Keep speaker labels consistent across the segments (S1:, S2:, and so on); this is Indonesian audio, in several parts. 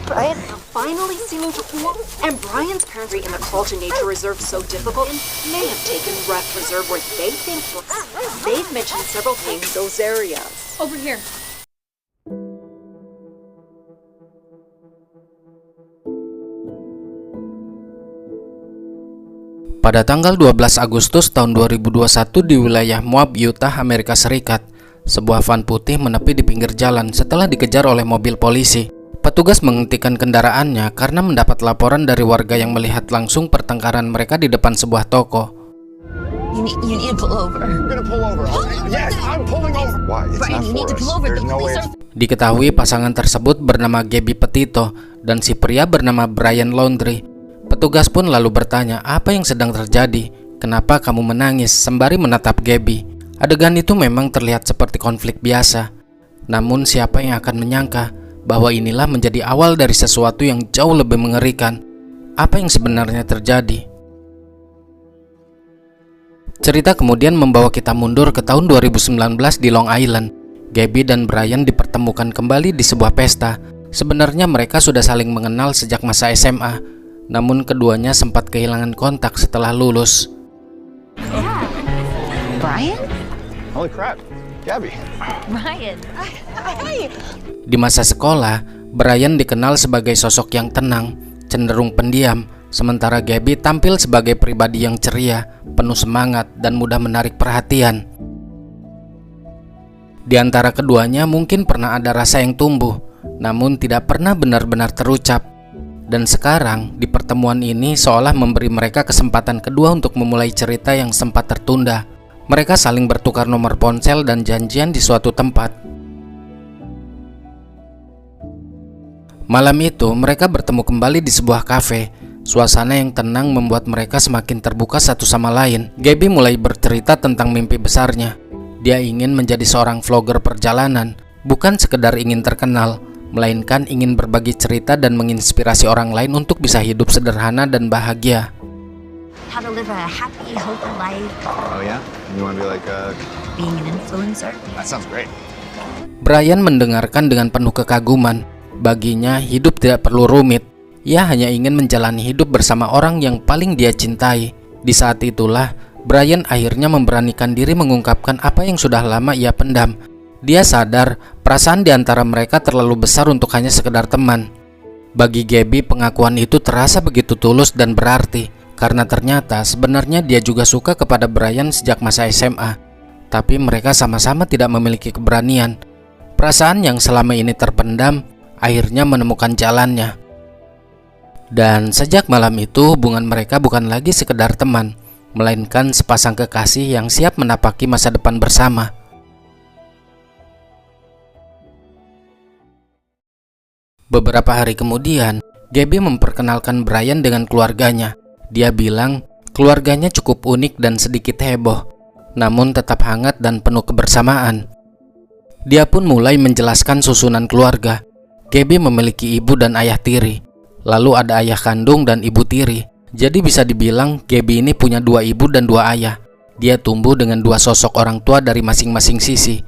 S1: Brian finally seeming to cool, and Brian's parents making the call to nature reserve so difficult may have taken Rep Reserve where they think books. They've mentioned several things in those areas.
S2: Over here.
S3: Pada tanggal 12 Agustus tahun 2021 di wilayah Moab, Utah, Amerika Serikat, sebuah van putih menepi di pinggir jalan setelah dikejar oleh mobil polisi. Petugas menghentikan kendaraannya karena mendapat laporan dari warga yang melihat langsung pertengkaran mereka di depan sebuah toko.
S4: You need to pull over.
S5: I'm gonna pull over. Yes, I'm pulling over. Why? It's
S4: Brian,
S5: not
S4: you need
S5: for
S4: to pull
S5: us.
S4: over.
S5: There's
S4: The
S5: no way.
S4: police are...
S3: Diketahui pasangan tersebut bernama Gabby Petito dan si pria bernama Brian Laundrie. Petugas pun lalu bertanya, apa yang sedang terjadi? Kenapa kamu menangis? Sembari menatap Gabby. Adegan itu memang terlihat seperti konflik biasa. Namun siapa yang akan menyangka bahwa inilah menjadi awal dari sesuatu yang jauh lebih mengerikan. Apa yang sebenarnya terjadi? Cerita kemudian membawa kita mundur ke tahun 2019 di Long Island. Gabby dan Brian dipertemukan kembali di sebuah pesta. Sebenarnya mereka sudah saling mengenal sejak masa SMA, namun keduanya sempat kehilangan kontak setelah lulus.
S4: Brian?
S5: Holy crap, Gabby.
S4: Brian. Hey.
S3: Di masa sekolah, Brian dikenal sebagai sosok yang tenang, cenderung pendiam, sementara Gabby tampil sebagai pribadi yang ceria, penuh semangat, dan mudah menarik perhatian. Di antara keduanya mungkin pernah ada rasa yang tumbuh, namun tidak pernah benar-benar terucap. Dan sekarang, di pertemuan ini seolah memberi mereka kesempatan kedua untuk memulai cerita yang sempat tertunda. Mereka saling bertukar nomor ponsel dan janjian di suatu tempat. Malam itu, mereka bertemu kembali di sebuah kafe. Suasana yang tenang membuat mereka semakin terbuka satu sama lain. Gabby mulai bercerita tentang mimpi besarnya. Dia ingin menjadi seorang vlogger perjalanan, bukan sekedar ingin terkenal, melainkan ingin berbagi cerita dan menginspirasi orang lain untuk bisa hidup sederhana dan bahagia.
S4: How to live a happy, healthy life.
S5: Oh yeah? You want to be like
S4: Being an influencer.
S5: That sounds great.
S3: Brian mendengarkan dengan penuh kekaguman. Baginya, hidup tidak perlu rumit. Ia hanya ingin menjalani hidup bersama orang yang paling dia cintai. Di saat itulah, Brian akhirnya memberanikan diri mengungkapkan apa yang sudah lama ia pendam. Dia sadar perasaan di antara mereka terlalu besar untuk hanya sekedar teman. Bagi Gabby, pengakuan itu terasa begitu tulus dan berarti, karena ternyata sebenarnya dia juga suka kepada Brian sejak masa SMA. Tapi mereka sama-sama tidak memiliki keberanian. Perasaan yang selama ini terpendam akhirnya menemukan jalannya. Dan sejak malam itu hubungan mereka bukan lagi sekedar teman, melainkan sepasang kekasih yang siap menapaki masa depan bersama. Beberapa hari kemudian, Gabby memperkenalkan Brian dengan keluarganya. Dia bilang keluarganya cukup unik dan sedikit heboh, namun tetap hangat dan penuh kebersamaan. Dia pun mulai menjelaskan susunan keluarga. Gabby memiliki ibu dan ayah tiri, lalu ada ayah kandung dan ibu tiri. Jadi bisa dibilang Gabby ini punya dua ibu dan dua ayah. Dia tumbuh dengan dua sosok orang tua dari masing-masing sisi,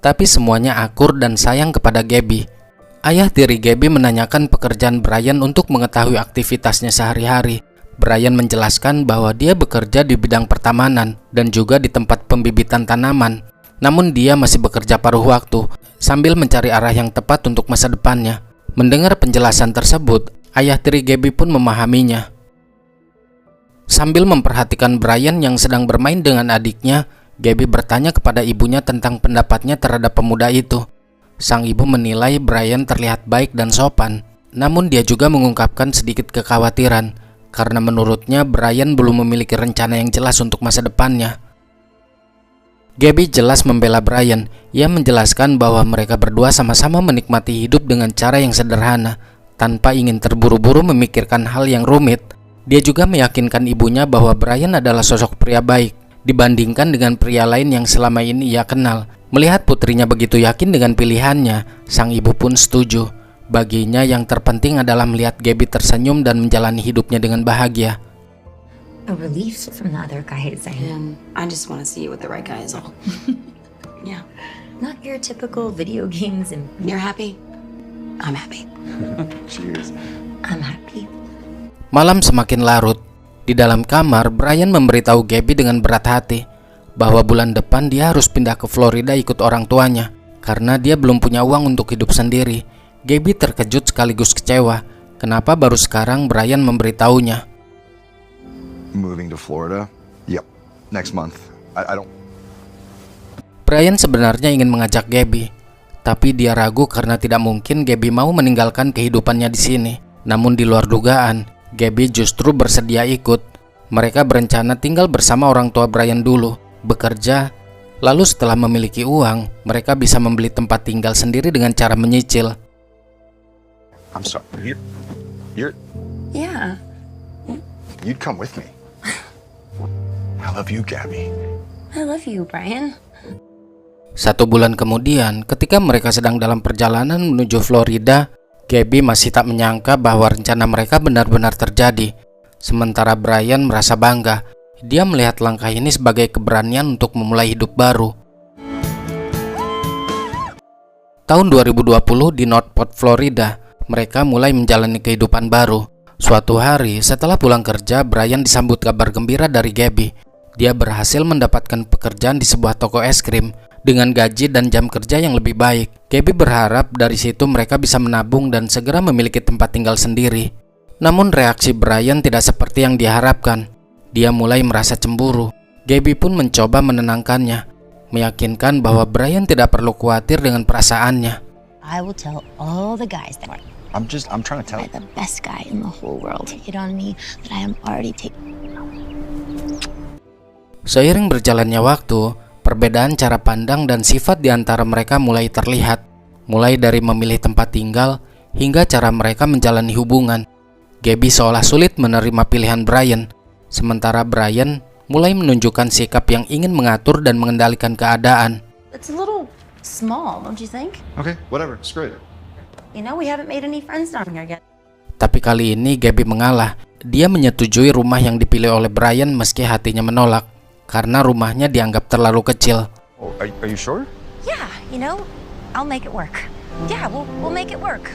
S3: tapi semuanya akur dan sayang kepada Gabby. Ayah tiri Gabby menanyakan pekerjaan Brian untuk mengetahui aktivitasnya sehari-hari. Brian menjelaskan bahwa dia bekerja di bidang pertamanan dan juga di tempat pembibitan tanaman. Namun dia masih bekerja paruh waktu sambil mencari arah yang tepat untuk masa depannya. Mendengar penjelasan tersebut, ayah tiri Gabby pun memahaminya. Sambil memperhatikan Brian yang sedang bermain dengan adiknya, Gabby bertanya kepada ibunya tentang pendapatnya terhadap pemuda itu. Sang ibu menilai Brian terlihat baik dan sopan, namun dia juga mengungkapkan sedikit kekhawatiran karena menurutnya Brian belum memiliki rencana yang jelas untuk masa depannya. Gabby jelas membela Brian. Ia menjelaskan bahwa mereka berdua sama-sama menikmati hidup dengan cara yang sederhana, tanpa ingin terburu-buru memikirkan hal yang rumit. Dia juga meyakinkan ibunya bahwa Brian adalah sosok pria baik dibandingkan dengan pria lain yang selama ini ia kenal. Melihat putrinya begitu yakin dengan pilihannya, sang ibu pun setuju. Baginya yang terpenting adalah melihat Gabby tersenyum dan menjalani hidupnya dengan bahagia.
S4: A relief from the other guys.
S1: I just want to see you with the right guy is all. Yeah.
S4: Not your typical video games and
S2: You're happy? I'm happy.
S5: Cheers.
S4: I'm happy.
S3: Malam semakin larut. Di dalam kamar, Brian memberitahu Gabby dengan berat hati bahwa bulan depan dia harus pindah ke Florida ikut orang tuanya karena dia belum punya uang untuk hidup sendiri. Gabby terkejut sekaligus kecewa. Kenapa baru sekarang Brian memberitahunya?
S5: Moving to Florida? Yep. Next month. I don't...
S3: Brian sebenarnya ingin mengajak Gabby, tapi dia ragu karena tidak mungkin Gabby mau meninggalkan kehidupannya di sini. Namun di luar dugaan, Gabby justru bersedia ikut. Mereka berencana tinggal bersama orang tua Brian dulu, bekerja, lalu setelah memiliki uang, mereka bisa membeli tempat tinggal sendiri dengan cara menyicil.
S5: I'm sorry.
S2: Yeah.
S5: You'd come with me. I love you, Gabby.
S4: I love you, Brian.
S3: 1 bulan kemudian, ketika mereka sedang dalam perjalanan menuju Florida, Gabby masih tak menyangka bahwa rencana mereka benar-benar terjadi. Sementara Brian merasa bangga. Dia melihat langkah ini sebagai keberanian untuk memulai hidup baru. Tahun 2020 di Northport, Florida, mereka mulai menjalani kehidupan baru. Suatu hari setelah pulang kerja, Brian disambut kabar gembira dari Gabby. Dia berhasil mendapatkan pekerjaan di sebuah toko es krim dengan gaji dan jam kerja yang lebih baik. Gabby berharap dari situ mereka bisa menabung dan segera memiliki tempat tinggal sendiri. Namun reaksi Brian tidak seperti yang diharapkan. Dia mulai merasa cemburu. Gabby pun mencoba menenangkannya, meyakinkan bahwa Brian tidak perlu khawatir dengan perasaannya.
S4: I will tell all the guys that
S5: I'm trying to tell
S4: I'm the best guy in the whole world. Take it on me that I am already taking.
S3: Seiring berjalannya waktu, perbedaan cara pandang dan sifat di antara mereka mulai terlihat. Mulai dari memilih tempat tinggal hingga cara mereka menjalani hubungan. Gabby seolah sulit menerima pilihan Brian, sementara Brian mulai menunjukkan sikap yang ingin mengatur dan mengendalikan keadaan.
S4: It's a little small, don't you think?
S5: Okay, whatever. Screw it.
S4: You know, we haven't made any friends down here yet.
S3: Tapi kali ini Gabby mengalah. Dia menyetujui rumah yang dipilih oleh Brian meski hatinya menolak, karena rumahnya dianggap terlalu kecil.
S5: Oh, are you sure?
S4: Yeah, you know, I'll make it work. Yeah, we'll make it work.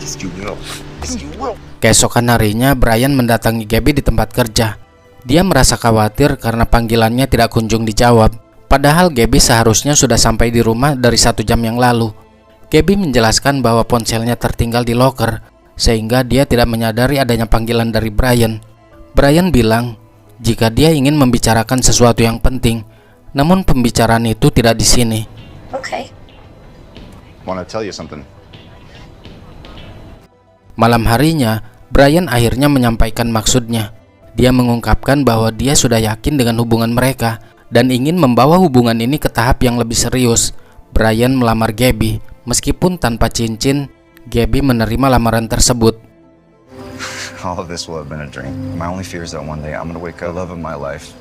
S5: Yes, you will. Yes, you will.
S3: Keesokan harinya, Brian mendatangi Gabby di tempat kerja. Dia merasa khawatir karena panggilannya tidak kunjung dijawab. Padahal Gabby seharusnya sudah sampai di rumah dari 1 jam yang lalu. Gabby menjelaskan bahwa ponselnya tertinggal di loker, sehingga dia tidak menyadari adanya panggilan dari Brian. Brian bilang jika dia ingin membicarakan sesuatu yang penting, namun pembicaraan itu tidak di sini.
S4: Okay.
S5: Want to tell you something?
S3: Malam harinya, Brian akhirnya menyampaikan maksudnya. Dia mengungkapkan bahwa dia sudah yakin dengan hubungan mereka dan ingin membawa hubungan ini ke tahap yang lebih serius. Brian melamar Gabby, meskipun tanpa cincin. Gabby menerima lamaran tersebut.
S5: All of this will have been a dream. My only fear is that one day I'm gonna wake up the love of my life.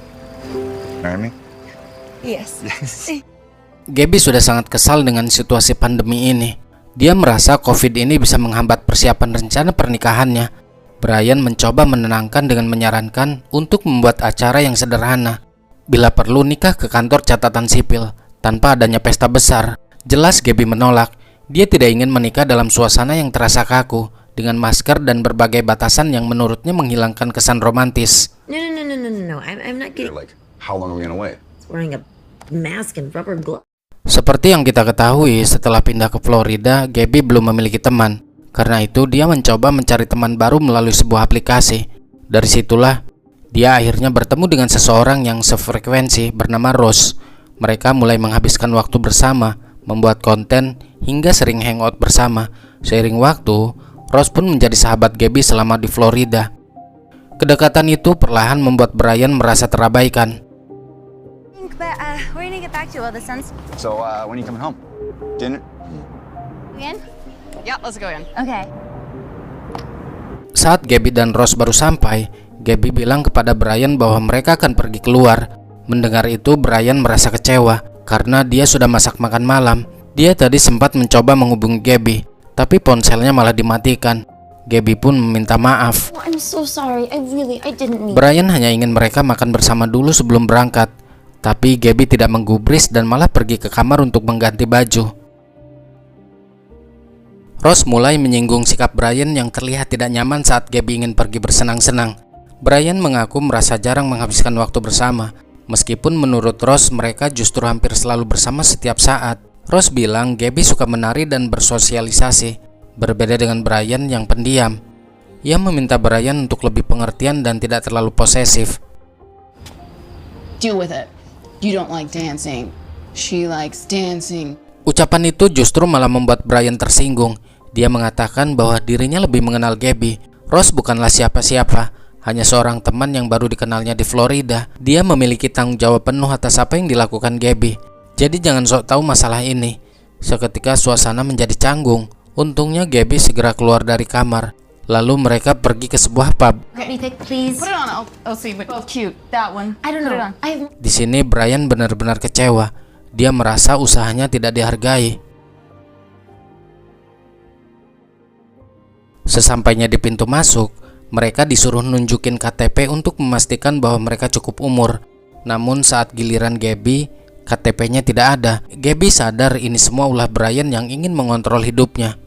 S5: Marry me?
S2: Yes.
S3: Gabby sudah sangat kesal dengan situasi pandemi ini. Dia merasa COVID ini bisa menghambat persiapan rencana pernikahannya. Brian mencoba menenangkan dengan menyarankan untuk membuat acara yang sederhana. Bila perlu nikah ke kantor catatan sipil, tanpa adanya pesta besar. Jelas Gabby menolak. Dia tidak ingin menikah dalam suasana yang terasa kaku, dengan masker dan berbagai batasan yang menurutnya menghilangkan kesan romantis.
S2: No. I'm not
S5: You're
S2: getting
S5: like, how long are we gonna wait?
S2: wearing a mask and rubber gloves.
S3: Seperti yang kita ketahui, setelah pindah ke Florida, Gabby belum memiliki teman. Karena itu, dia mencoba mencari teman baru melalui sebuah aplikasi. Dari situlah, dia akhirnya bertemu dengan seseorang yang sefrekuensi bernama Rose. Mereka mulai menghabiskan waktu bersama, membuat konten, hingga sering hangout bersama. Seiring waktu, Rose pun menjadi sahabat Gabby selama di Florida. Kedekatan itu perlahan membuat Brian merasa terabaikan.
S4: But we're gonna get back to all the sun's
S5: So, when are you coming home? Dinner?
S4: in.
S2: Yeah, let's go in.
S4: Okay.
S3: Saat Gabby dan Rose baru sampai, Gabby bilang kepada Brian bahwa mereka akan pergi keluar. Mendengar itu, Brian merasa kecewa karena dia sudah masak makan malam. Dia tadi sempat mencoba menghubungi Gabby, tapi ponselnya malah dimatikan. Gabby pun meminta maaf.
S6: I'm so sorry. I didn't mean.
S3: Brian hanya ingin mereka makan bersama dulu sebelum berangkat. Tapi Gabby tidak menggubris dan malah pergi ke kamar untuk mengganti baju. Ross mulai menyinggung sikap Brian yang terlihat tidak nyaman saat Gabby ingin pergi bersenang-senang. Brian mengaku merasa jarang menghabiskan waktu bersama, meskipun menurut Ross mereka justru hampir selalu bersama setiap saat. Ross bilang Gabby suka menari dan bersosialisasi, berbeda dengan Brian yang pendiam. Ia meminta Brian untuk lebih pengertian dan tidak terlalu posesif.
S6: Deal with it. You don't like dancing. She likes dancing.
S3: Ucapan itu justru malah membuat Brian tersinggung. Dia mengatakan bahwa dirinya lebih mengenal Gabby. Ross bukanlah siapa-siapa, hanya seorang teman yang baru dikenalnya di Florida. Dia memiliki tanggung jawab penuh atas apa yang dilakukan Gabby. Jadi jangan sok tahu masalah ini. Seketika suasana menjadi canggung. Untungnya Gabby segera keluar dari kamar. Lalu mereka pergi ke sebuah pub.
S4: Let me pick, please.
S6: Put it on. I'll see. But oh, cute. That one.
S4: I don't
S6: Put
S4: know.
S6: it on.
S3: Di sini Brian benar-benar kecewa. Dia merasa usahanya tidak dihargai. Sesampainya di pintu masuk, mereka disuruh nunjukin KTP untuk memastikan bahwa mereka cukup umur. Namun saat giliran Gabby, KTP-nya tidak ada. Gabby sadar ini semua ulah Brian yang ingin mengontrol hidupnya.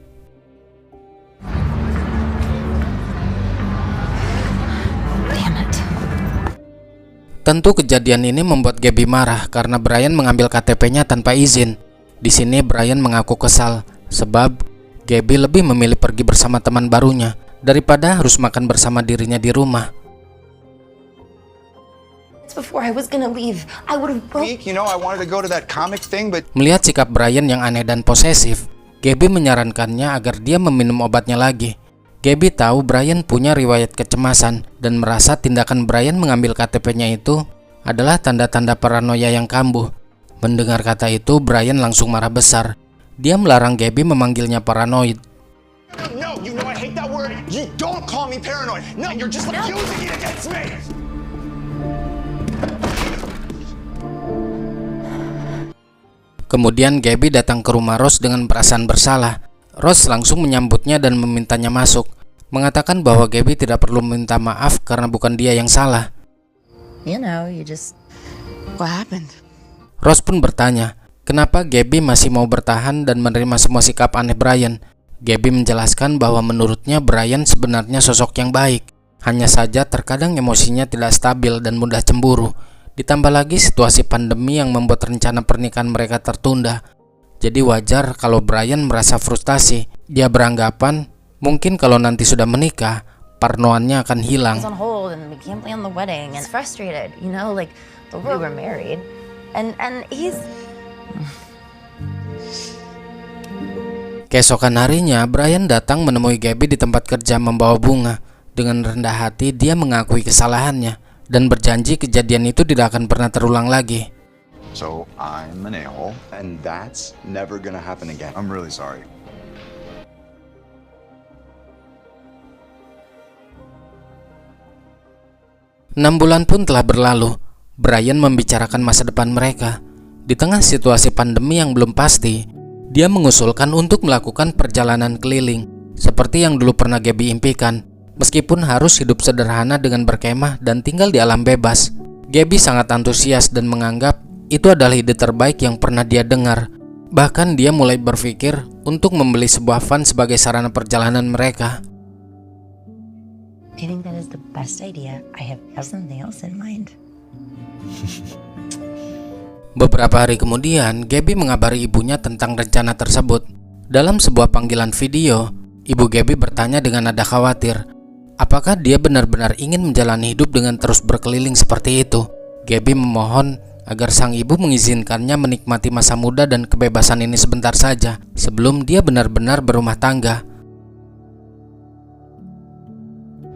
S4: Damn it.
S3: Tentu kejadian ini membuat Gabby marah karena Brian mengambil KTP-nya tanpa izin. Di sini Brian mengaku kesal sebab Gabby lebih memilih pergi bersama teman barunya daripada harus makan bersama dirinya di rumah.
S4: Before I was gonna leave, I would have broke.
S5: Week, you know, I wanted to go to that comic thing, but
S3: Melihat sikap Brian yang aneh dan posesif, Gabby menyarankannya agar dia meminum obatnya lagi. Gabby tahu Brian punya riwayat kecemasan dan merasa tindakan Brian mengambil KTP-nya itu adalah tanda-tanda paranoia yang kambuh. Mendengar kata itu, Brian langsung marah besar. Dia melarang Gabby memanggilnya paranoid.
S5: no, you know I hate that word. You don't call me paranoid. No, you're just using it against me.
S3: Kemudian Gabby datang ke rumah Ross dengan perasaan bersalah. Ross langsung menyambutnya dan memintanya masuk, mengatakan bahwa Gabby tidak perlu meminta maaf karena bukan dia yang salah.
S2: You know, you just...
S6: What happened?
S3: Ross pun bertanya, kenapa Gabby masih mau bertahan dan menerima semua sikap aneh Brian. Gabby menjelaskan bahwa menurutnya Brian sebenarnya sosok yang baik. Hanya saja terkadang emosinya tidak stabil dan mudah cemburu. Ditambah lagi situasi pandemi yang membuat rencana pernikahan mereka tertunda. Jadi wajar kalau Brian merasa frustasi. Dia beranggapan mungkin kalau nanti sudah menikah, parnoannya akan hilang.
S2: on hold and we can't plan the wedding and frustrated, you know, like we were married and he's
S3: Keesokan harinya, Brian datang menemui Gabby di tempat kerja membawa bunga. Dengan rendah hati, dia mengakui kesalahannya dan berjanji kejadian itu tidak akan pernah terulang lagi.
S5: So I'm an a-hole, and that's never gonna happen again. I'm really sorry.
S3: Enam bulan pun telah berlalu. Brian membicarakan masa depan mereka. Di tengah situasi pandemi yang belum pasti, dia mengusulkan untuk melakukan perjalanan keliling seperti yang dulu pernah Gabby impikan, meskipun harus hidup sederhana dengan berkemah dan tinggal di alam bebas. Gabby sangat antusias dan menganggap itu adalah ide terbaik yang pernah dia dengar. Bahkan dia mulai berpikir untuk membeli sebuah van sebagai sarana perjalanan mereka.
S2: I think that is the best idea. I have something else in mind.
S3: Beberapa hari kemudian, Gabby mengabari ibunya tentang rencana tersebut. Dalam sebuah panggilan video, ibu Gabby bertanya dengan nada khawatir, apakah dia benar-benar ingin menjalani hidup dengan terus berkeliling seperti itu. Gabby memohon agar sang ibu mengizinkannya menikmati masa muda dan kebebasan ini sebentar saja, sebelum dia benar-benar berumah tangga.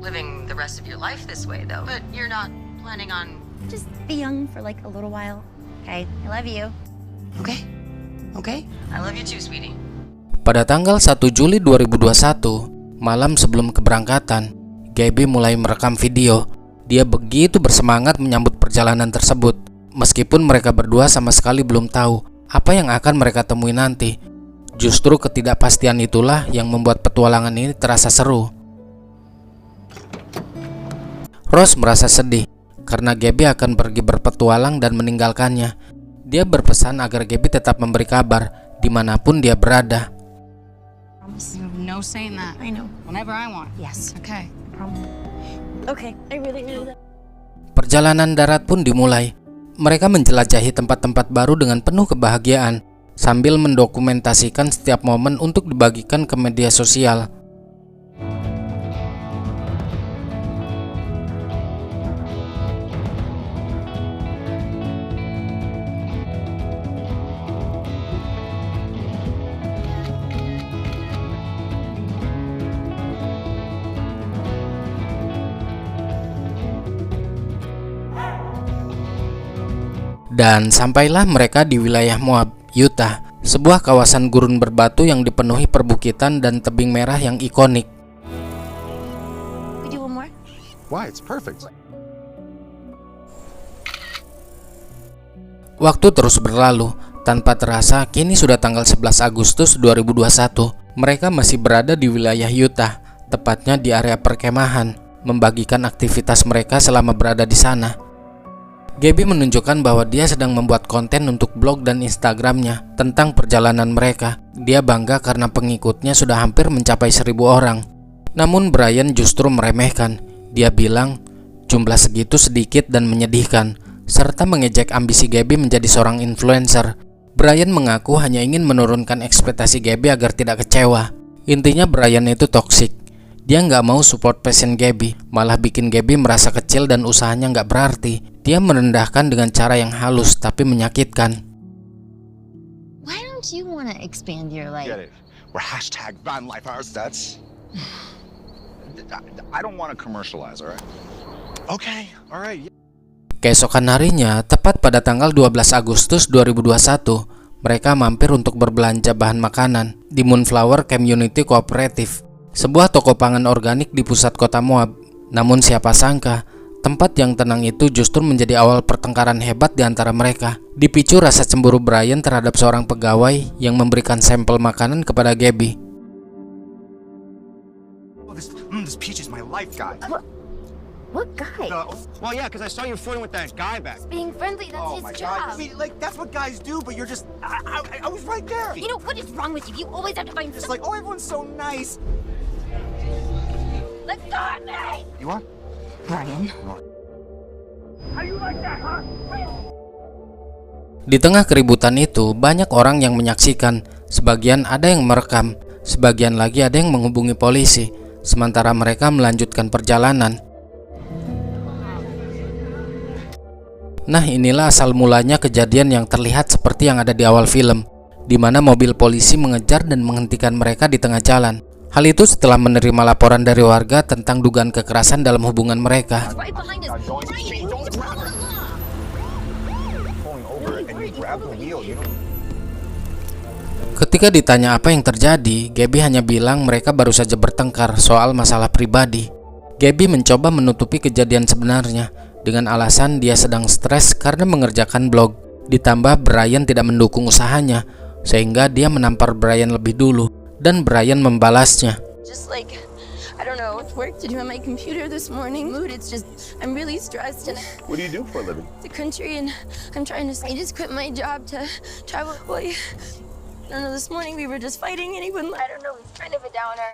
S7: Living the rest of your life this way, though. But you're not planning on...
S4: Just be young for like a little while. Okay, I love you.
S6: Okay. Okay.
S7: I love you too, sweetie.
S3: Pada tanggal 1 Juli 2021, malam sebelum keberangkatan, Gabby mulai merekam video. Dia begitu bersemangat menyambut perjalanan tersebut, meskipun mereka berdua sama sekali belum tahu apa yang akan mereka temui nanti. Justru ketidakpastian itulah yang membuat petualangan ini terasa seru. Ross merasa sedih. karena Gabby akan pergi berpetualang dan meninggalkannya. Dia berpesan agar Gabby tetap memberi kabar dimanapun dia berada.
S6: You have no say in that.
S4: I know.
S6: Whenever I want.
S4: Yes.
S6: Okay.
S4: Okay, I really knew that.
S3: Perjalanan darat pun dimulai. Mereka menjelajahi tempat-tempat baru dengan penuh kebahagiaan, sambil mendokumentasikan setiap momen untuk dibagikan ke media sosial. Dan sampailah mereka di wilayah Moab, Utah, sebuah kawasan gurun berbatu yang dipenuhi perbukitan dan tebing merah yang ikonik.
S4: We do one more?
S5: Why? It's perfect.
S3: Waktu terus berlalu, tanpa terasa kini sudah tanggal 11 Agustus 2021. Mereka masih berada di wilayah Utah, tepatnya di area perkemahan, membagikan aktivitas mereka selama berada di sana. Gabby menunjukkan bahwa dia sedang membuat konten untuk blog dan Instagramnya tentang perjalanan mereka. Dia bangga karena pengikutnya sudah hampir mencapai 1.000 orang. Namun Brian justru meremehkan. Dia bilang jumlah segitu sedikit dan menyedihkan, serta mengejek ambisi Gabby menjadi seorang influencer. Brian mengaku hanya ingin menurunkan ekspektasi Gabby agar tidak kecewa. Intinya Brian itu toksik. Dia nggak mau support passion Gabby, malah bikin Gabby merasa kecil dan usahanya nggak berarti. Dia merendahkan dengan cara yang halus tapi menyakitkan.
S2: Why don't you want to expand your life?
S5: Get it? We're hashtag van life ours. That's. I don't want to commercialize, alright? Okay, alright.
S3: Keesokan harinya, tepat pada tanggal 12 Agustus 2021, mereka mampir untuk berbelanja bahan makanan di Moonflower Community Cooperative, sebuah toko pangan organik di pusat kota Moab. Namun siapa sangka, tempat yang tenang itu justru menjadi awal pertengkaran hebat di antara mereka. Dipicu rasa cemburu Brian terhadap seorang pegawai yang memberikan sampel makanan kepada Gabby.
S5: Oh, this Peach is my life guy.
S4: What guy?
S8: Well, yeah, because I saw you flirting with that guy back.
S4: Being friendly, that's
S5: Oh
S4: his
S5: my
S4: job.
S5: God.
S8: I mean, like, that's what guys do, but you're just... I was right there.
S4: You know, what is wrong with you? You always have to find
S8: Just
S4: something.
S8: like, oh, everyone's so nice.
S4: Let go of me!
S5: You want?
S4: Brian.
S3: Di tengah keributan itu, banyak orang yang menyaksikan. Sebagian ada yang merekam, sebagian lagi ada yang menghubungi polisi. Sementara mereka melanjutkan perjalanan. Nah, inilah asal mulanya kejadian yang terlihat seperti yang ada di awal film, di mana mobil polisi mengejar dan menghentikan mereka di tengah jalan. Hal itu setelah menerima laporan dari warga tentang dugaan kekerasan dalam hubungan mereka.
S4: Right behind us.
S5: Pulling over and you grab the wheel. You don't.
S3: Ketika ditanya apa yang terjadi, Gabby hanya bilang mereka baru saja bertengkar soal masalah pribadi. Gabby mencoba menutupi kejadian sebenarnya dengan alasan dia sedang stres karena mengerjakan blog. Ditambah Brian tidak mendukung usahanya, sehingga dia menampar Brian lebih dulu. Dan Brian membalasnya.
S9: Just like, I don't know, work to do on my computer this morning. Mood, it's just, I'm really stressed and
S5: What do you do for a living?
S9: the country and I'm trying to, I just quit my job to travel. Boy, I don't know, this morning we were just fighting and he wouldn't, I don't know, it's kind of a downer.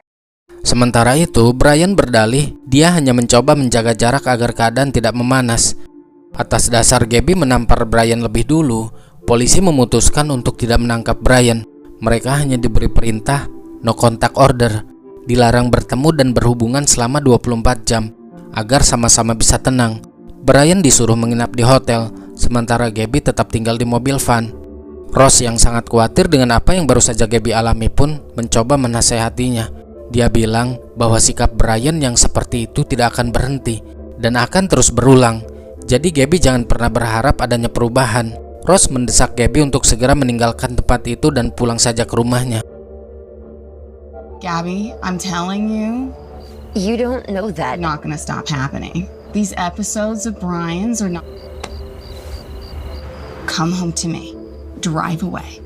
S3: Sementara itu, Brian berdalih dia hanya mencoba menjaga jarak agar keadaan tidak memanas. Atas dasar Gabby menampar Brian lebih dulu, polisi memutuskan untuk tidak menangkap Brian. Mereka hanya diberi perintah no contact order, dilarang bertemu dan berhubungan selama 24 jam agar sama-sama bisa tenang. Brian disuruh menginap di hotel, sementara Gabby tetap tinggal di mobil van. Ross yang sangat khawatir dengan apa yang baru saja Gabby alami pun mencoba menasehatinya. Dia bilang bahwa sikap Brian yang seperti itu tidak akan berhenti dan akan terus berulang. Jadi Gabby jangan pernah berharap adanya perubahan. Ross mendesak Gabby untuk segera meninggalkan tempat itu dan pulang saja ke rumahnya.
S6: Gabby, I'm telling you,
S4: You don't know that.
S6: not gonna stop happening. These episodes of Brian's are not. Come home to me. Drive away.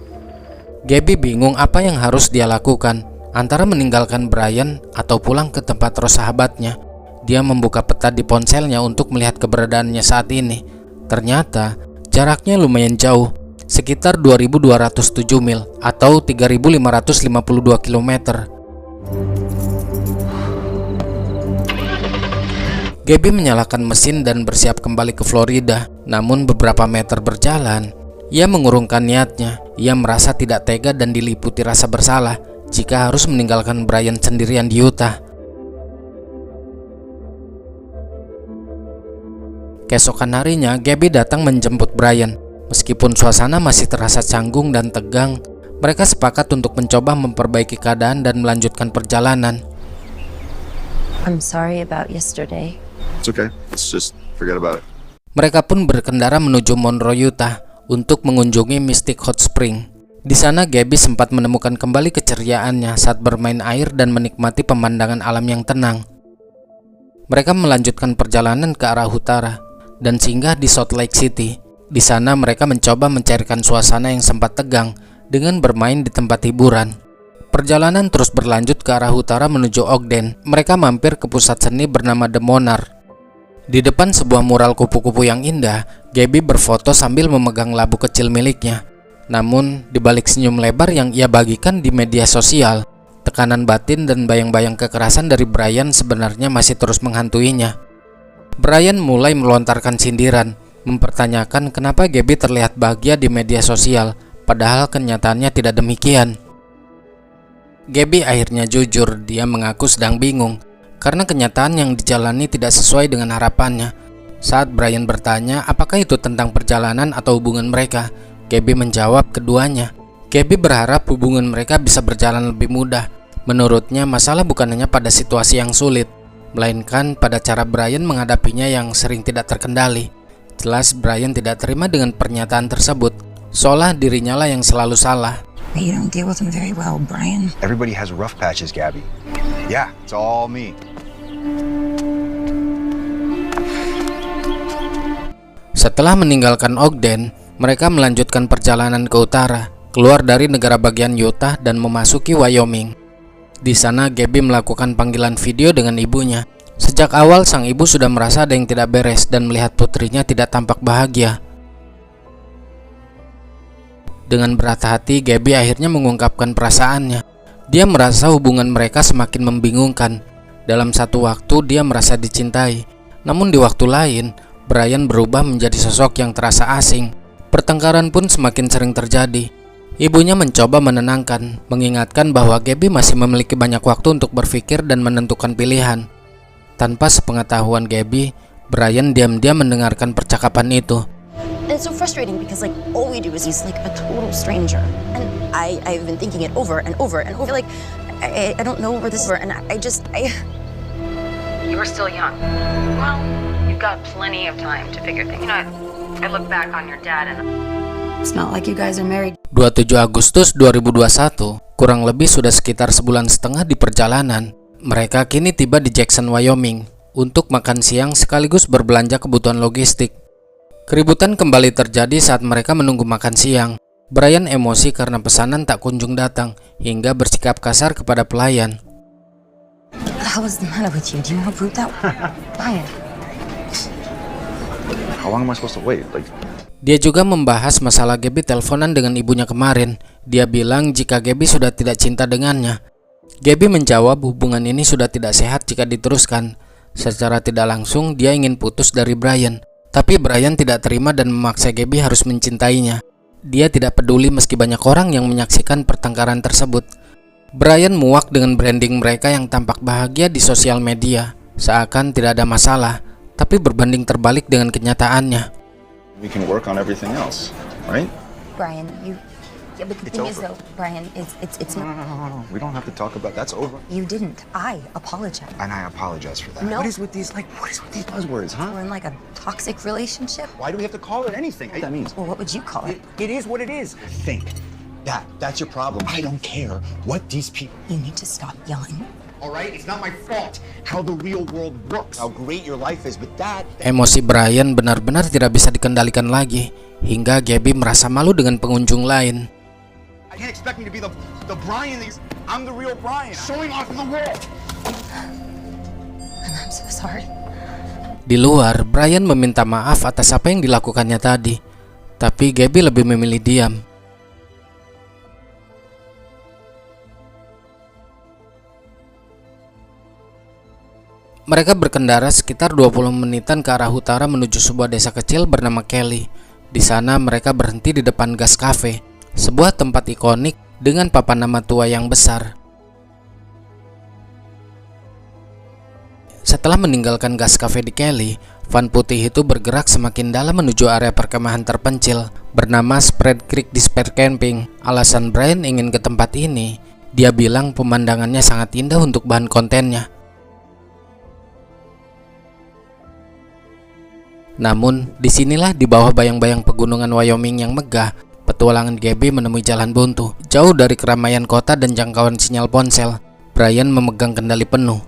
S3: Gabby bingung apa yang harus dia lakukan, antara meninggalkan Brian atau pulang ke tempat Ross sahabatnya. Dia membuka peta di ponselnya untuk melihat keberadaannya saat ini. Ternyata jaraknya lumayan jauh, sekitar 2.207 mil atau 3.552 km. Gabby menyalakan mesin dan bersiap kembali ke Florida. Namun beberapa meter berjalan, ia mengurungkan niatnya. Ia merasa tidak tega dan diliputi rasa bersalah jika harus meninggalkan Brian sendirian di Utah. Keesokan harinya, Gabby datang menjemput Brian. Meskipun suasana masih terasa canggung dan tegang, mereka sepakat untuk mencoba memperbaiki keadaan dan melanjutkan perjalanan.
S2: I'm sorry about yesterday.
S5: It's okay. Let's just forget about it.
S3: Mereka pun berkendara menuju Monroe, Utah untuk mengunjungi Mystic Hot Spring. Di sana Gabby sempat menemukan kembali keceriaannya saat bermain air dan menikmati pemandangan alam yang tenang. Mereka melanjutkan perjalanan ke arah utara dan singgah di Salt Lake City. Di sana mereka mencoba mencairkan suasana yang sempat tegang dengan bermain di tempat hiburan. Perjalanan terus berlanjut ke arah utara menuju Ogden. Mereka mampir ke pusat seni bernama The Monarch. Di depan sebuah mural kupu-kupu yang indah, Gabby berfoto sambil memegang labu kecil miliknya. Namun, di balik senyum lebar yang ia bagikan di media sosial, tekanan batin dan bayang-bayang kekerasan dari Brian sebenarnya masih terus menghantuinya. Brian mulai melontarkan sindiran, mempertanyakan kenapa Gabby terlihat bahagia di media sosial, padahal kenyataannya tidak demikian. Gabby akhirnya jujur, dia mengaku sedang bingung, karena kenyataan yang dijalani tidak sesuai dengan harapannya. Saat Brian bertanya apakah itu tentang perjalanan atau hubungan mereka, Gabby menjawab keduanya. Gabby berharap hubungan mereka bisa berjalan lebih mudah. Menurutnya masalah bukan hanya pada situasi yang sulit, melainkan pada cara Brian menghadapinya yang sering tidak terkendali. Jelas Brian tidak terima dengan pernyataan tersebut, seolah dirinya lah yang selalu salah.
S4: You don't deal with him very well, Brian.
S5: Everybody has rough patches, Gabby. Yeah, it's all me.
S3: Setelah meninggalkan Ogden, mereka melanjutkan perjalanan ke utara, keluar dari negara bagian Utah dan memasuki Wyoming. Di sana Gabby melakukan panggilan video dengan ibunya. Sejak awal sang ibu sudah merasa ada yang tidak beres dan melihat putrinya tidak tampak bahagia. Dengan berat hati, Gabby akhirnya mengungkapkan perasaannya. Dia merasa hubungan mereka semakin membingungkan. Dalam satu waktu dia merasa dicintai, namun di waktu lain Brian berubah menjadi sosok yang terasa asing. Pertengkaran pun semakin sering terjadi. Ibunya mencoba menenangkan, mengingatkan bahwa Gabby masih memiliki banyak waktu untuk berpikir dan menentukan pilihan. Tanpa sepengetahuan Gabby, Brian diam-diam mendengarkan percakapan itu.
S2: And it's so frustrating because like all we do is he's like a total stranger. And I've been thinking it over and over and over. Like I don't know where this is. And I
S7: You were still young. Well, you've got plenty of time to figure things. You know, I look back on your dad and
S6: It's not like you guys are married.
S3: 27 Agustus 2021, kurang lebih sudah sekitar sebulan setengah di perjalanan. Mereka kini tiba di Jackson, Wyoming untuk makan siang sekaligus berbelanja kebutuhan logistik. Keributan kembali terjadi saat mereka menunggu makan siang. Brian emosi karena pesanan tak kunjung datang hingga bersikap kasar kepada pelayan.
S4: What the hell is the matter with you? Do you know how rude that was? Brian.
S5: How long am I supposed to wait?
S3: Dia juga membahas masalah Gabby teleponan dengan ibunya kemarin. Dia bilang jika Gabby sudah tidak cinta dengannya. Gabby menjawab hubungan ini sudah tidak sehat jika diteruskan. Secara tidak langsung dia ingin putus dari Brian. Tapi Brian tidak terima dan memaksa Gabby harus mencintainya. Dia tidak peduli meski banyak orang yang menyaksikan pertengkaran tersebut. Brian muak dengan branding mereka yang tampak bahagia di sosial media. Seakan tidak ada masalah, tapi berbanding terbalik dengan kenyataannya.
S5: We can work on everything else, right?
S4: Brian, yeah, but the
S5: It's
S4: thing is
S5: over.
S4: though, Brian, it's
S5: No. We don't have to talk about that's over.
S4: You didn't. I apologize.
S5: And I apologize for that.
S4: No.
S5: What is with these buzzwords, huh?
S4: We're in like a toxic relationship.
S5: Why do we have to call it anything? That means
S4: Well, what would you call it?
S8: It is what it is.
S5: think. That's your problem. I don't care what these people.
S4: You need to stop yelling.
S8: All right, it's not my fault how the real world works.
S5: How great your life is, but that.
S3: Emosi Brian benar-benar tidak bisa dikendalikan lagi, hingga Gabby merasa malu dengan pengunjung lain.
S8: I can't expect me to be the Brian that I'm the real Brian. Showing off in the world.
S4: I'm so sorry.
S3: Di luar, Brian meminta maaf atas apa yang dilakukannya tadi, tapi Gabby lebih memilih diam. Mereka berkendara sekitar 20 menitan ke arah utara menuju sebuah desa kecil bernama Kelly. Di sana mereka berhenti di depan Gas Cafe, sebuah tempat ikonik dengan papan nama tua yang besar. Setelah meninggalkan Gas Cafe di Kelly, van putih itu bergerak semakin dalam menuju area perkemahan terpencil bernama Spread Creek Despair Camping. Alasan Brian ingin ke tempat ini, dia bilang pemandangannya sangat indah untuk bahan kontennya. Namun, disinilah di bawah bayang-bayang pegunungan Wyoming yang megah, petualangan Gabby menemui jalan buntu. Jauh dari keramaian kota dan jangkauan sinyal ponsel, Brian memegang kendali penuh.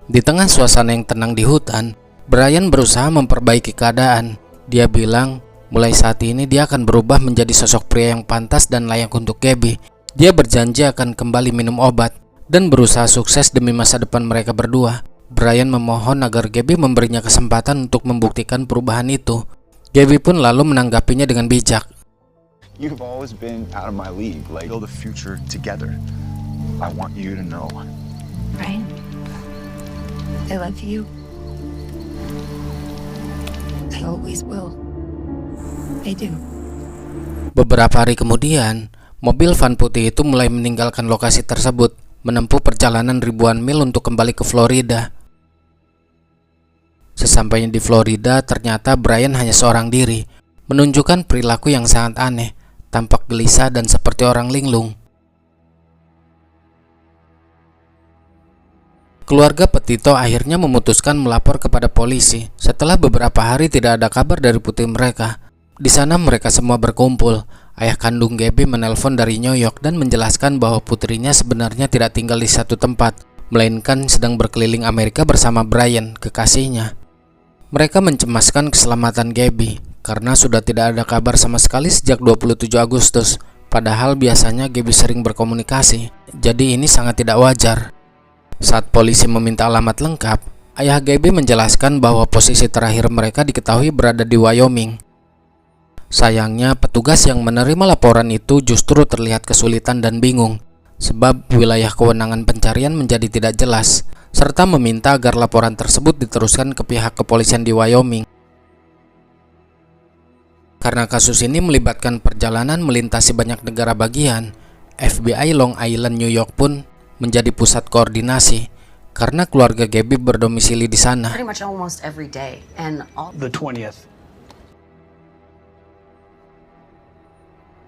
S3: Di tengah suasana yang tenang di hutan, Brian berusaha memperbaiki keadaan. Dia bilang, mulai saat ini dia akan berubah menjadi sosok pria yang pantas dan layak untuk Gabby. Dia berjanji akan kembali minum obat dan berusaha sukses demi masa depan mereka berdua. Brian memohon agar Gabby memberinya kesempatan untuk membuktikan perubahan itu. Gabby pun lalu menanggapinya dengan bijak.
S5: You've always been out of my league. Like, build a future together. I want you to know.
S4: Brian, I love you. I always will. I do.
S3: Beberapa hari kemudian, mobil van putih itu mulai meninggalkan lokasi tersebut, menempuh perjalanan ribuan mil untuk kembali ke Florida. Sesampainya di Florida, ternyata Brian hanya seorang diri, menunjukkan perilaku yang sangat aneh, tampak gelisah dan seperti orang linglung. Keluarga Petito akhirnya memutuskan melapor kepada polisi. Setelah beberapa hari tidak ada kabar dari putri mereka. Di sana mereka semua berkumpul. Ayah kandung Gabby menelpon dari New York dan menjelaskan bahwa putrinya sebenarnya tidak tinggal di satu tempat, melainkan sedang berkeliling Amerika bersama Brian, kekasihnya. Mereka mencemaskan keselamatan Gabby karena sudah tidak ada kabar sama sekali sejak 27 Agustus. Padahal biasanya Gabby sering berkomunikasi, jadi ini sangat tidak wajar. Saat polisi meminta alamat lengkap, ayah Gabby menjelaskan bahwa posisi terakhir mereka diketahui berada di Wyoming. Sayangnya, petugas yang menerima laporan itu justru terlihat kesulitan dan bingung, sebab wilayah kewenangan pencarian menjadi tidak jelas, serta meminta agar laporan tersebut diteruskan ke pihak kepolisian di Wyoming. Karena kasus ini melibatkan perjalanan melintasi banyak negara bagian, FBI Long Island, New York pun menjadi pusat koordinasi, karena keluarga Gabby berdomisili di sana.
S7: Pretty much almost every day, and all
S8: The 20th.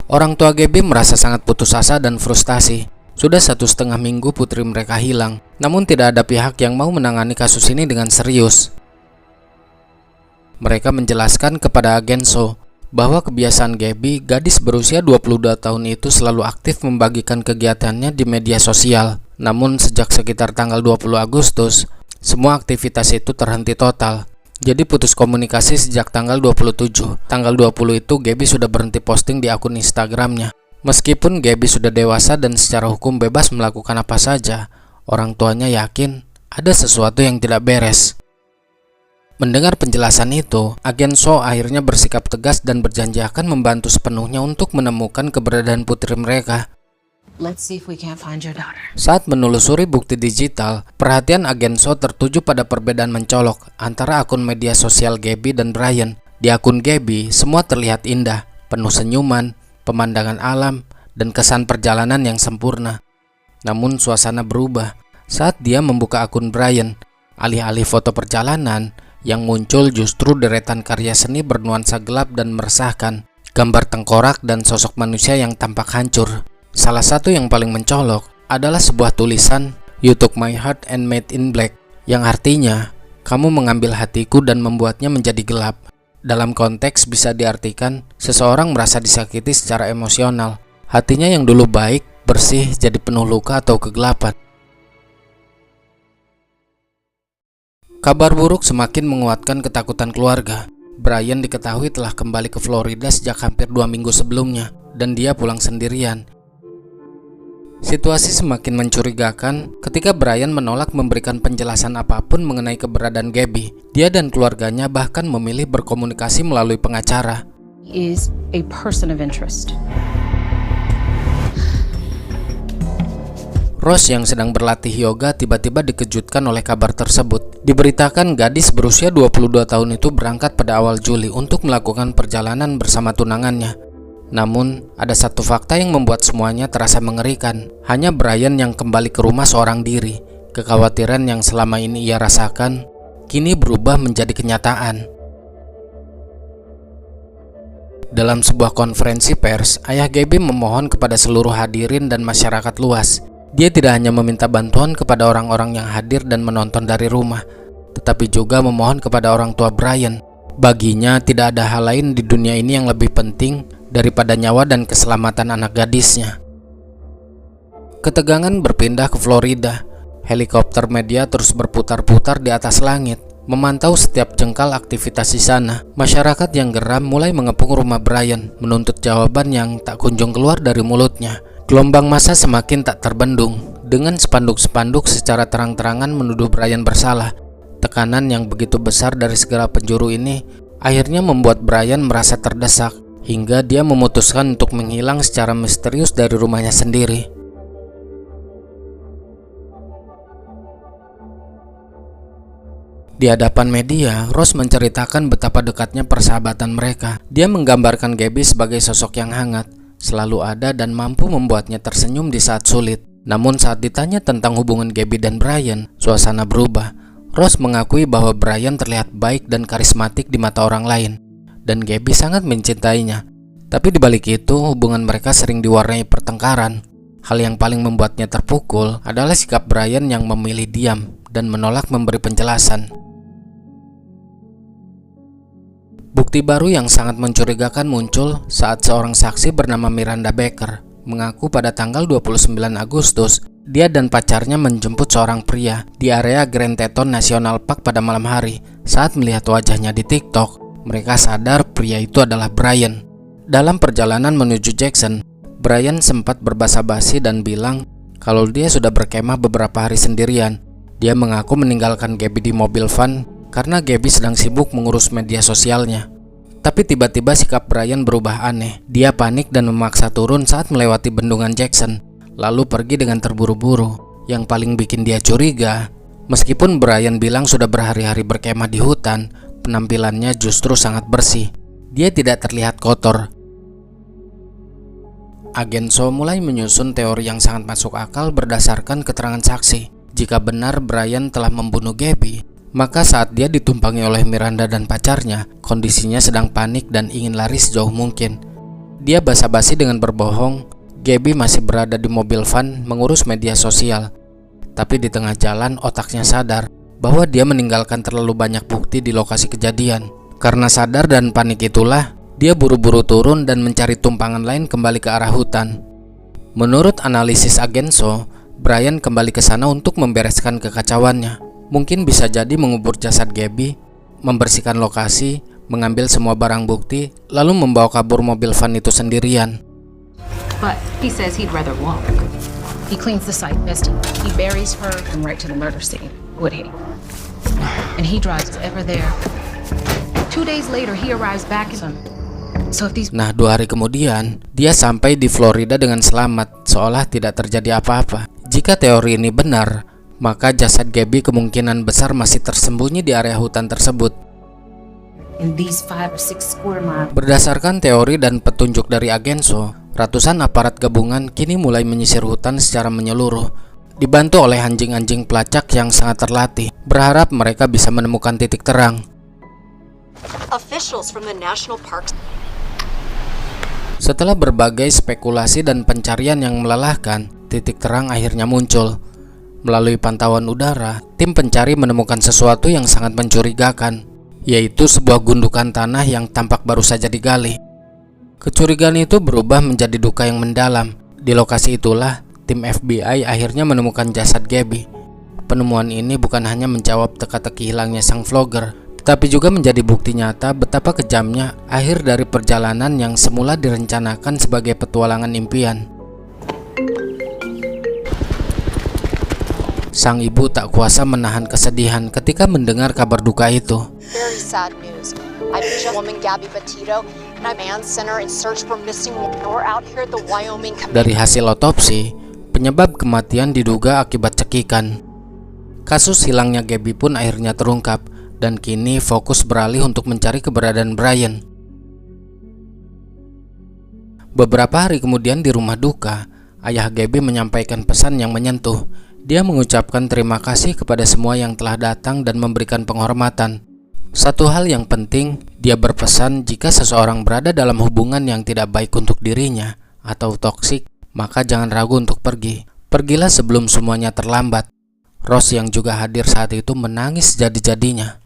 S3: Orang tua Gabby merasa sangat putus asa dan frustasi. Sudah 1,5 minggu putri mereka hilang, namun tidak ada pihak yang mau menangani kasus ini dengan serius. Mereka menjelaskan kepada agen So bahwa kebiasaan Gabby, gadis berusia 22 tahun itu selalu aktif membagikan kegiatannya di media sosial. Namun sejak sekitar tanggal 20 Agustus, semua aktivitas itu terhenti total. Jadi putus komunikasi sejak tanggal 27. Tanggal 20 itu Gabby sudah berhenti posting di akun Instagramnya. Meskipun Gabby sudah dewasa dan secara hukum bebas melakukan apa saja, orang tuanya yakin ada sesuatu yang tidak beres. Mendengar penjelasan itu, agen So akhirnya bersikap tegas dan berjanji akan membantu sepenuhnya untuk menemukan keberadaan putri mereka.
S6: Let's see if we can't find your daughter.
S3: Saat menelusuri bukti digital, perhatian agen So tertuju pada perbedaan mencolok antara akun media sosial Gabby dan Brian. Di akun Gabby, semua terlihat indah, penuh senyuman, pemandangan alam, dan kesan perjalanan yang sempurna. Namun suasana berubah saat dia membuka akun Brian. Alih-alih foto perjalanan, yang muncul justru deretan karya seni bernuansa gelap dan meresahkan, gambar tengkorak dan sosok manusia yang tampak hancur. Salah satu yang paling mencolok adalah sebuah tulisan, "You took my heart and made in black," yang artinya, kamu mengambil hatiku dan membuatnya menjadi gelap. Dalam konteks bisa diartikan, seseorang merasa disakiti secara emosional. Hatinya yang dulu baik, bersih, jadi penuh luka atau kegelapan. Kabar buruk semakin menguatkan ketakutan keluarga. Brian diketahui telah kembali ke Florida sejak hampir 2 minggu sebelumnya, dan dia pulang sendirian. Situasi semakin mencurigakan ketika Brian menolak memberikan penjelasan apapun mengenai keberadaan Gabby. Dia dan keluarganya bahkan memilih berkomunikasi melalui pengacara.
S10: He is a person of interest.
S3: Rose yang sedang berlatih yoga tiba-tiba dikejutkan oleh kabar tersebut. Diberitakan gadis berusia 22 tahun itu berangkat pada awal Juli untuk melakukan perjalanan bersama tunangannya. Namun, ada satu fakta yang membuat semuanya terasa mengerikan. Hanya Brian yang kembali ke rumah seorang diri. Kekhawatiran yang selama ini ia rasakan, kini berubah menjadi kenyataan. Dalam sebuah konferensi pers, ayah Gabby memohon kepada seluruh hadirin dan masyarakat luas. Dia tidak hanya meminta bantuan kepada orang-orang yang hadir dan menonton dari rumah, tetapi juga memohon kepada orang tua Brian. Baginya, tidak ada hal lain di dunia ini yang lebih penting daripada nyawa dan keselamatan anak gadisnya. Ketegangan berpindah ke Florida. Helikopter media terus berputar-putar di atas langit, memantau setiap jengkal aktivitas di sana. Masyarakat yang geram mulai mengepung rumah Brian, menuntut jawaban yang tak kunjung keluar dari mulutnya. Gelombang massa semakin tak terbendung, dengan spanduk-spanduk secara terang-terangan menuduh Brian bersalah. Tekanan yang begitu besar dari segala penjuru ini akhirnya membuat Brian merasa terdesak, hingga dia memutuskan untuk menghilang secara misterius dari rumahnya sendiri. Di hadapan media, Rose menceritakan betapa dekatnya persahabatan mereka. Dia menggambarkan Gabby sebagai sosok yang hangat, selalu ada dan mampu membuatnya tersenyum di saat sulit. Namun saat ditanya tentang hubungan Gabby dan Brian, suasana berubah. Rose mengakui bahwa Brian terlihat baik dan karismatik di mata orang lain, dan Gabby sangat mencintainya. Tapi di balik itu, hubungan mereka sering diwarnai pertengkaran. Hal yang paling membuatnya terpukul adalah sikap Brian yang memilih diam dan menolak memberi penjelasan. Bukti baru yang sangat mencurigakan muncul saat seorang saksi bernama Miranda Baker mengaku pada tanggal 29 Agustus dia dan pacarnya menjemput seorang pria di area Grand Teton National Park pada malam hari. Saat melihat wajahnya di TikTok, mereka sadar pria itu adalah Brian. Dalam perjalanan menuju Jackson, Brian sempat berbasa-basi dan bilang kalau dia sudah berkemah beberapa hari sendirian. Dia mengaku meninggalkan Gabby di mobil van karena Gabby sedang sibuk mengurus media sosialnya. Tapi tiba-tiba sikap Brian berubah aneh. Dia panik dan memaksa turun saat melewati bendungan Jackson, lalu pergi dengan terburu-buru. Yang paling bikin dia curiga, meskipun Brian bilang sudah berhari-hari berkemah di hutan, penampilannya justru sangat bersih. Dia tidak terlihat kotor. Agen So mulai menyusun teori yang sangat masuk akal berdasarkan keterangan saksi. Jika benar Brian telah membunuh Gabby, maka saat dia ditumpangi oleh Miranda dan pacarnya, kondisinya sedang panik dan ingin lari sejauh mungkin. Dia basa-basi dengan berbohong Gabby masih berada di mobil van mengurus media sosial. Tapi di tengah jalan otaknya sadar bahwa dia meninggalkan terlalu banyak bukti di lokasi kejadian. Karena sadar dan panik itulah, dia buru-buru turun dan mencari tumpangan lain kembali ke arah hutan. Menurut analisis agen So, Brian kembali ke sana untuk membereskan kekacauannya. Mungkin bisa jadi mengubur jasad Gabby, membersihkan lokasi, mengambil semua barang bukti, lalu membawa kabur mobil van itu sendirian.
S10: But he says he'd rather walk. He cleans the site best. He buries her and right to the murder scene, would he? And he drives ever there. 2 days later, he arrives back in. So if these...
S3: Nah, 2 hari kemudian, dia sampai di Florida dengan selamat, seolah tidak terjadi apa-apa. Jika teori ini benar, maka jasad Gabby kemungkinan besar masih tersembunyi di area hutan tersebut.
S10: In these 5 or 6 square miles.
S3: Berdasarkan teori dan petunjuk dari agen So, ratusan aparat gabungan kini mulai menyisir hutan secara menyeluruh, dibantu oleh anjing-anjing pelacak yang sangat terlatih, berharap mereka bisa menemukan titik terang.
S1: Officials from the national parks.
S3: Setelah berbagai spekulasi dan pencarian yang melelahkan, titik terang akhirnya muncul. Melalui pantauan udara, tim pencari menemukan sesuatu yang sangat mencurigakan, yaitu sebuah gundukan tanah yang tampak baru saja digali. Kecurigaan itu berubah menjadi duka yang mendalam. Di lokasi itulah, tim FBI akhirnya menemukan jasad Gabby. Penemuan ini bukan hanya menjawab teka-teki hilangnya sang vlogger, tetapi juga menjadi bukti nyata betapa kejamnya akhir dari perjalanan yang semula direncanakan sebagai petualangan impian. Sang ibu tak kuasa menahan kesedihan ketika mendengar kabar duka itu.
S11: Very sad news. I just woman Gabby Petito and a man center in search for missing woman. We're out here at the Wyoming.
S3: Dari hasil otopsi, penyebab kematian diduga akibat cekikan. Kasus hilangnya Gabby pun akhirnya terungkap dan kini fokus beralih untuk mencari keberadaan Brian. Beberapa hari kemudian di rumah duka, ayah Gabby menyampaikan pesan yang menyentuh. Dia mengucapkan terima kasih kepada semua yang telah datang dan memberikan penghormatan. Satu hal yang penting, dia berpesan jika seseorang berada dalam hubungan yang tidak baik untuk dirinya atau toksik, maka jangan ragu untuk pergi. Pergilah sebelum semuanya terlambat. Ross yang juga hadir saat itu menangis jadi-jadinya.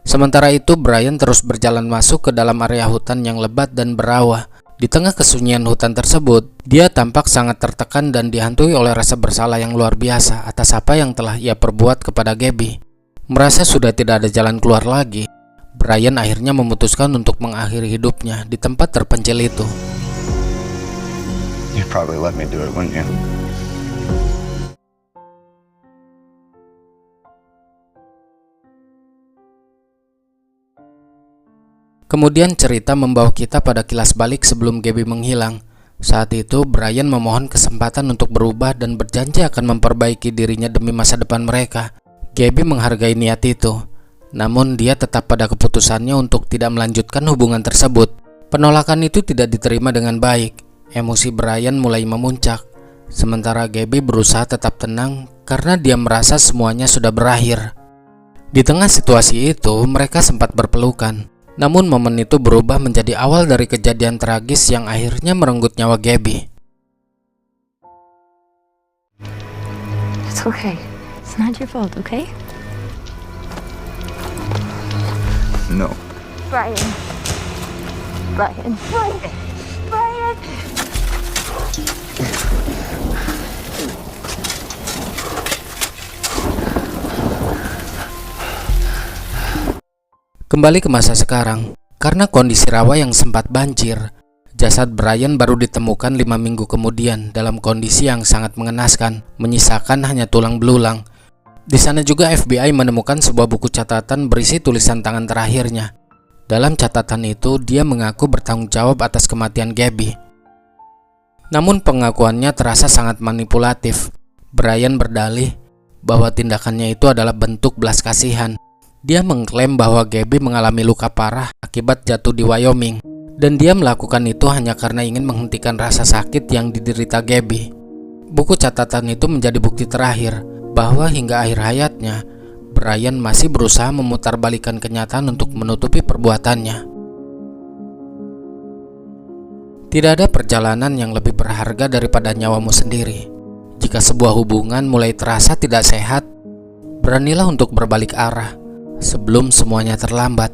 S3: Sementara itu, Brian terus berjalan masuk ke dalam area hutan yang lebat dan berawa. Di tengah kesunyian hutan tersebut, dia tampak sangat tertekan dan dihantui oleh rasa bersalah yang luar biasa atas apa yang telah ia perbuat kepada Gabby. Merasa sudah tidak ada jalan keluar lagi, Brian akhirnya memutuskan untuk mengakhiri hidupnya di tempat terpencil itu.
S5: You'd probably let me do it, wouldn't you?
S3: Kemudian cerita membawa kita pada kilas balik sebelum Gabby menghilang. Saat itu Brian memohon kesempatan untuk berubah dan berjanji akan memperbaiki dirinya demi masa depan mereka. Gabby menghargai niat itu, namun dia tetap pada keputusannya untuk tidak melanjutkan hubungan tersebut. Penolakan itu tidak diterima dengan baik. Emosi Brian mulai memuncak, sementara Gabby berusaha tetap tenang karena dia merasa semuanya sudah berakhir. Di tengah situasi itu, mereka sempat berpelukan. Namun momen itu berubah menjadi awal dari kejadian tragis yang akhirnya merenggut nyawa Gabby.
S4: It's okay. It's not your fault, okay?
S5: No.
S9: Brian. Brian. Brian. Brian.
S3: Kembali ke masa sekarang, karena kondisi rawa yang sempat banjir, jasad Brian baru ditemukan 5 minggu kemudian dalam kondisi yang sangat mengenaskan, menyisakan hanya tulang belulang. Di sana juga FBI menemukan sebuah buku catatan berisi tulisan tangan terakhirnya. Dalam catatan itu, dia mengaku bertanggung jawab atas kematian Gabby. Namun pengakuannya terasa sangat manipulatif. Brian berdalih bahwa tindakannya itu adalah bentuk belas kasihan. Dia mengklaim bahwa Gabby mengalami luka parah akibat jatuh di Wyoming, dan dia melakukan itu hanya karena ingin menghentikan rasa sakit yang diderita Gabby. Buku catatan itu menjadi bukti terakhir bahwa hingga akhir hayatnya, Brian masih berusaha memutarbalikkan kenyataan untuk menutupi perbuatannya. Tidak ada perjalanan yang lebih berharga daripada nyawamu sendiri. Jika sebuah hubungan mulai terasa tidak sehat, beranilah untuk berbalik arah sebelum semuanya terlambat.